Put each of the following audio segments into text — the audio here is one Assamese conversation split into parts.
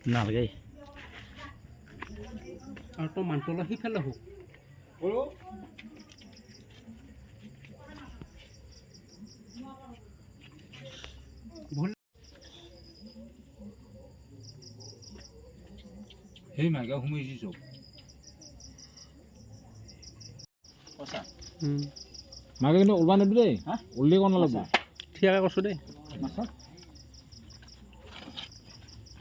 নালাগে আৰু তো মানুহটো অলপ সিফালে হোক সেই মাইকা সোমাইছি চব মাকে কিন্তু ওলবা নিবি দেই ওললি কোন লাগব ঠিয়াকে কৈছো দেই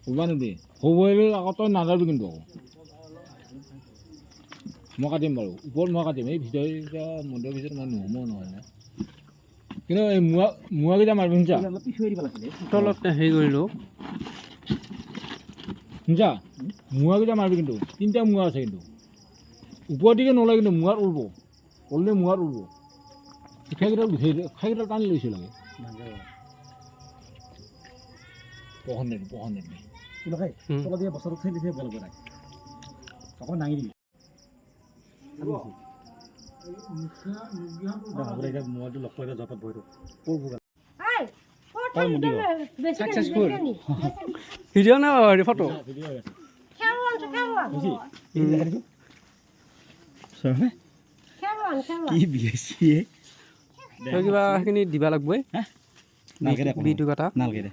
ওলবা নিবি হ'বলে আকৌ তই নাযাবি কিন্তু আকৌ মই কাটিম বাৰু ওপৰত মই কাটিম এই ভিতৰত এতিয়া মন্দিৰৰ ভিতৰত মই নহ'ব নহয় না কিন্তু এই মুৱাকেইটা মাৰিবি শুনছা তলত হেৰি কৰিলোঁ শুনছা মুৱাকেইটা মাৰিবি কিন্তু তিনিটা মুৱা আছে কিন্তু ওপৰৰ দিকে নলয় কিন্তু মুৱাত উলব উললে মুৱাত উলব খাইকেইটা টানি লৈছে লাগে পহন নেবি বছৰত থৈ দিছে বলব নাই অকণ দাঙি দিবি মইতো লগ কৰিলে জপত বহিলোঁ সাকসেসফুল ভিডিও না ফটো কি বিয়েছি কিবা সেইখিনি দিবা লাগবই বিটো কথা নালগে দে